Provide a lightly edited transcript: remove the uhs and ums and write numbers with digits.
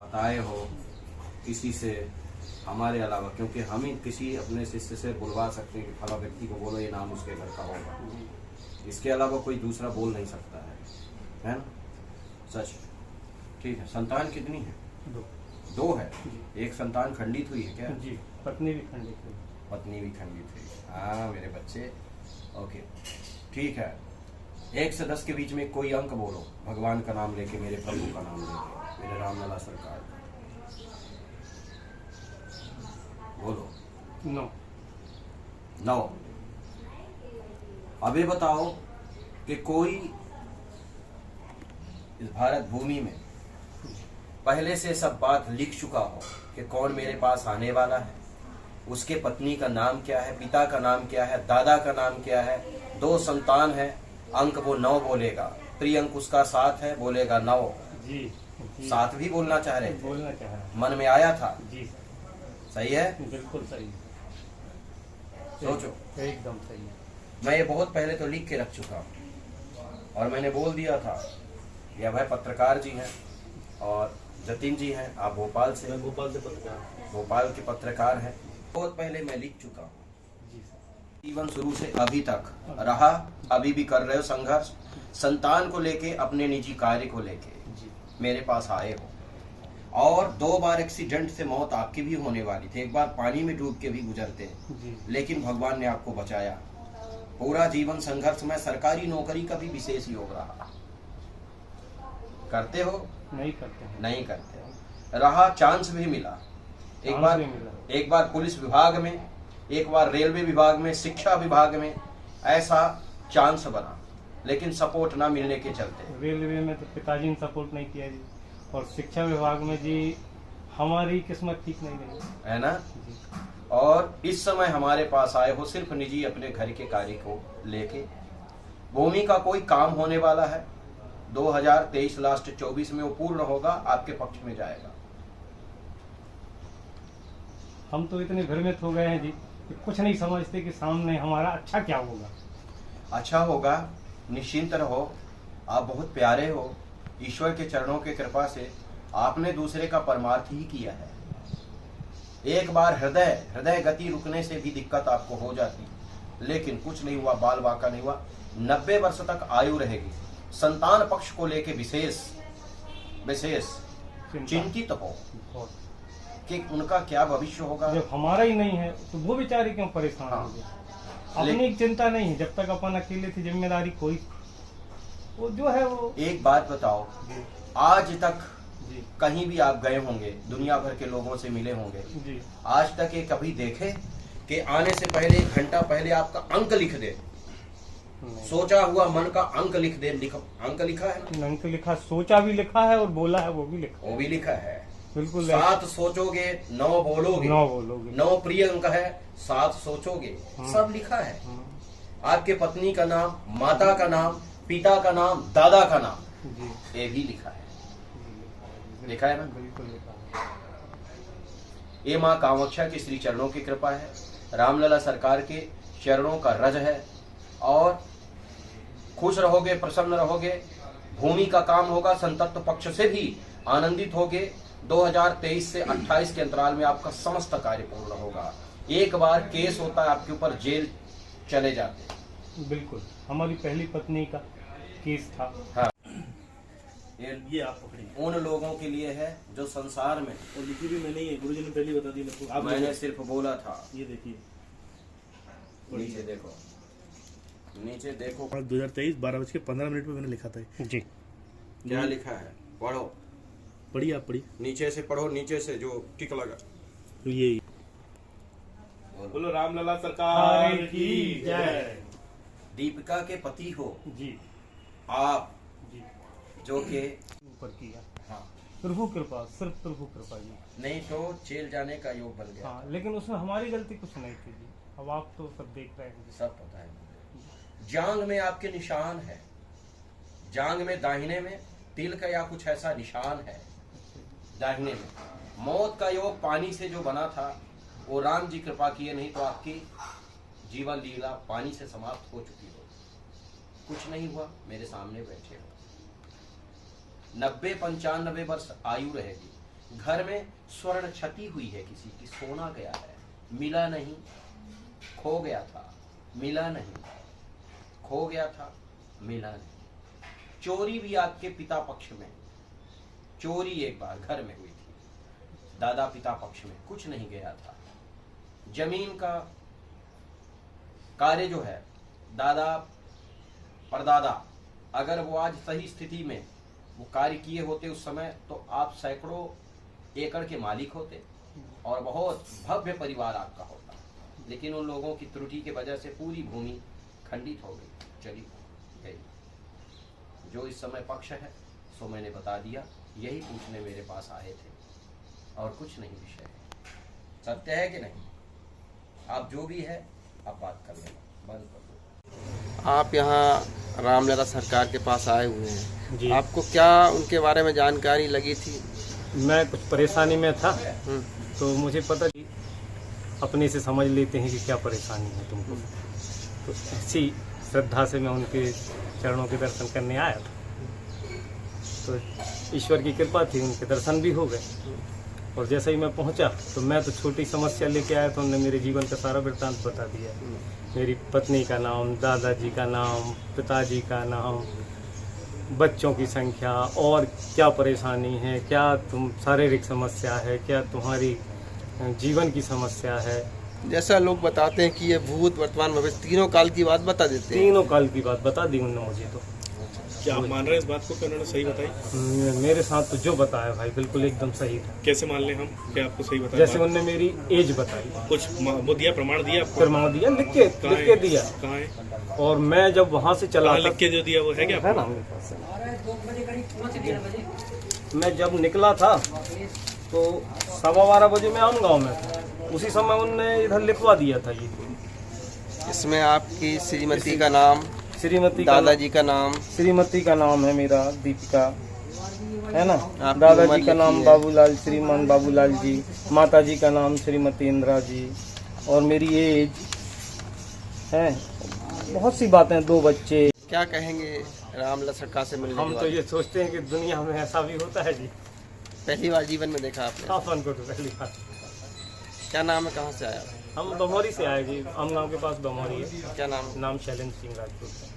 बताए हो किसी से हमारे अलावा, क्योंकि हम ही किसी अपने शिष्य से बुलवा सकते हैं कि फला व्यक्ति को बोलो ये नाम उसके घर का होगा, इसके अलावा कोई दूसरा बोल नहीं सकता है ना? सच। ठीक है। संतान कितनी है? दो है। एक संतान खंडित हुई है क्या? जी, पत्नी भी खंडित हुई। पत्नी भी खंडित हुई। हाँ मेरे बच्चे, ओके ठीक है। 1 से 10 के बीच में कोई अंक बोलो, भगवान का नाम लेके, मेरे प्रभु का नाम लेके, मेरे रामलला सरकार का। बोलो। 9। अब ये बताओ कि कोई इस भारत भूमि में पहले से सब बात लिख चुका हो कि कौन मेरे पास आने वाला है, उसके पत्नी का नाम क्या है, पिता का नाम क्या है, दादा का नाम क्या है, 2 संतान है, अंक वो 9 बोलेगा, प्रिय अंक उसका 7 है, बोलेगा 9। जी, 7 भी बोलना चाह रहे थे, बोलना चाह रहा है। मन में आया था। जी सही है? बिल्कुल सही। सोचो। एकदम सही है। मैं ये बहुत पहले तो लिख के रख चुका हूँ और मैंने बोल दिया था, ये अभय पत्रकार जी हैं और जतिन जी हैं, आप भोपाल से। मैं भोपाल से पत्रकार, भोपाल के पत्रकार हैं। बहुत पहले मैं लिख चुका हूँ। जीवन शुरू से अभी तक रहा, अभी भी कर रहे हो संघर्ष, संतान को लेके, अपने निजी कार्य को लेके मेरे पास आए हो। और 2 बार एक्सीडेंट से मौत आपकी भी होने वाली थी, एक बार पानी में डूब के भी गुजरते, लेकिन भगवान ने आपको बचाया। पूरा जीवन संघर्ष में, सरकारी नौकरी का भी विशेष योग रहा। करते हो? नहीं करते हैं। नहीं करते हो। रहा, चांस भी मिला, एक बार पुलिस विभाग में, एक बार रेलवे विभाग में, शिक्षा विभाग में, ऐसा चांस बना, लेकिन सपोर्ट ना मिलने के चलते। रेलवे में तो पिताजी ने सपोर्ट नहीं किया जी, और शिक्षा विभाग में जी हमारी किस्मत ठीक नहीं रही, है ना? जी। और इस समय हमारे पास आए हो सिर्फ निजी अपने घर के कार्य को लेके। भूमि का कोई काम होने वाला है, 2023 लास्ट 24 में वो पूर्ण होगा, आपके पक्ष में जाएगा। हम तो इतने भ्रमित हो गए हैं जी कि कुछ नहीं समझते कि सामने हमारा अच्छा क्या होगा। अच्छा होगा, निश्चिंत रहो, आप बहुत प्यारे हो, ईश्वर के चरणों के कृपा से आपने दूसरे का परमार्थ ही किया है। एक बार हृदय गति रुकने से भी दिक्कत आपको हो जाती, लेकिन कुछ नहीं हुआ, बाल बाका नहीं हुआ, 90 वर्ष तक आयु रहेगी। संतान पक्ष को लेके विशेष चिंतित हो कि उनका क्या भविष्य होगा। जब हमारा ही नहीं है तो वो बेचारे क्यों परेशान होंगे। अपनी चिंता नहीं है, जब तक अपन अकेले थे, जिम्मेदारी कोई, वो जो है वो। एक बात बताओ, आज तक कहीं भी आप गए होंगे, दुनिया भर के लोगों से मिले होंगे जी, आज तक ये कभी देखे कि आने से पहले 1 घंटा पहले आपका अंक लिख दे, सोचा हुआ मन का अंक लिख दे? अंक लिखा है ना? अंक लिखा, सोचा भी लिखा है और बोला है वो भी लिखा, वो भी लिखा है। बिल्कुल। 7 सोचोगे, 9 बोलोगे, 9 प्रिय अंक है, 7 सोचोगे, सब लिखा है। आपके पत्नी का नाम, माता का नाम, पिता का नाम, दादा का नाम, ये भी लिखा है। लिखा है ना? बिल्कुल लिखा है। ये माँ कामाख्या के श्री चरणों की कृपा है, रामलला सरकार के चरणों का रज है। और खुश रहोगे, प्रसन्न रहोगे, भूमि का काम होगा, संतत्व पक्ष से भी आनंदित होगे। 2023 से 28 के अंतराल में आपका समस्त कार्य पूर्ण होगा। एक बार केस होता है आपके ऊपर, जेल चले जाते। बिल्कुल, हमारी पहली पत्नी का केस था। हाँ, ये आप पकड़िए। उन लोगों के लिए है जो संसार में, और लिखी भी मैंने ही है, गुरुजी ने पहले बता दी मेरे को। मैंने सिर्फ बोला था। ये देखिए, नीचे देखो, नीचे देखो, 2023 12:15 पे मैंने लिखा था जी। क्या लिखा है, पढ़ो। पढ़िए, आप पढ़िए, नीचे से पढ़ो, नीचे से जो टिक लगा। तो ये बोलो रामलला सरकार की जय। दीपिका के पति हो जी, आप, जी, जो के ऊपर किया। हाँ, प्रभु कृपा, सिर्फ प्रभु कृपा जी। नहीं तो जेल जाने का योग बन गया। हाँ, लेकिन उसमें हमारी गलती कुछ नहीं थी जी। अब आप तो सब देख रहे हैं। सब पता है मुझे। जांग में आपके निशान है, जांग में दाहिने में तिल का या कुछ ऐसा निशान है, दाहिने में। मौत का योग पानी से जो बना था वो राम जी कृपा किए, नहीं तो आपकी जीवन लीला पानी से समाप्त हो चुकी हो। कुछ नहीं हुआ, मेरे सामने बैठे हो। 90-95 वर्ष आयु रहेगी, घर में स्वर्ण क्षति हुई है, किसी की सोना गया है, मिला नहीं, खो गया था, मिला नहीं, खो गया था, मिला नहीं। चोरी भी आपके पिता पक्ष में, चोरी एक बार घर में हुई थी, दादा पिता पक्ष में, कुछ नहीं गया था। जमीन का कार्य जो है, दादा परदादा, अगर वो आज सही स्थिति में वो कार्य किए होते उस समय, तो आप सैकड़ों एकड़ के मालिक होते और बहुत भव्य परिवार आपका होता। लेकिन उन लोगों की त्रुटि के वजह से पूरी भूमि खंडित हो गई, चली गई। जो इस समय पक्ष है सो मैंने बता दिया, यही पूछने मेरे पास आए थे और कुछ नहीं विषय है। सत्य है कि नहीं? आप जो भी है आप बात कर लेना, बंद कर दो। आप यहाँ रामलला सरकार के पास आए हुए हैं, जी। आपको क्या उनके बारे में जानकारी लगी थी? मैं कुछ परेशानी में था, तो मुझे पता कि अपने से समझ लेते हैं कि क्या परेशानी है तुमको। तो ऐसी श्रद्धा से मैं उनके चरणों के दर्शन करने आया था। तो ईश्वर की कृपा थी, उनके दर्शन भी हो गए। और जैसे ही मैं पहुंचा तो मैं तो छोटी समस्या लेके आया, तो उन्होंने मेरे जीवन का सारा वृत्तांत बता दिया। मेरी पत्नी का नाम, दादाजी का नाम, पिताजी का नाम, बच्चों की संख्या, और क्या परेशानी है, क्या तुम शारीरिक समस्या है, क्या तुम्हारी जीवन की समस्या है। जैसा लोग बताते हैं कि ये भूत, वर्तमान, भविष्य तीनों काल की बात बता देते हैं। तीनों काल की बात बता दी उन्होंने मुझे। तो क्या आप मान रहे हैं इस बात को कि उन्होंने सही बताई? मेरे साथ तो जो बताया भाई बिल्कुल एकदम सही था। कैसे मान लें हम कि आपको सही बताया? जैसे उन्होंने मेरी एज बताई, कुछ वो दिया, प्रमाण दिया आपको? प्रमाण दिया, लिख के दिया। कहाँ है? और मैं जब वहाँ से चला लिख के जो दिया वो है क्या? है ना मेरे पास। मैं जब निकला था तो 12:15 बजे मैं आम गाँव में था, उसी समय उनने इधर लिखवा दिया था। ये इसमें आपकी श्रीमती का नाम, श्रीमती दादाजी का नाम, श्रीमती का नाम है मेरा दीपिका, है ना। आपकी दादाजी उम्र का नाम लिखी है। बाबूलाल, श्रीमान बाबूलाल जी। माताजी का नाम श्रीमती इंदिरा जी। और मेरी एज है, बहुत सी बातें, 2 बच्चे। क्या कहेंगे रामलला सरकार से मिलने हम के तो बाद? ये सोचते हैं कि दुनिया में ऐसा भी होता है जी। पहली बार जीवन में देखा आपने? अपन को तो पहली बार। क्या नाम है, कहाँ से आया? हम बमौरी से आए जी, आम गाँव के पास बमौरी है। क्या नाम? नाम शैलेंद्र सिंह राजपूत है।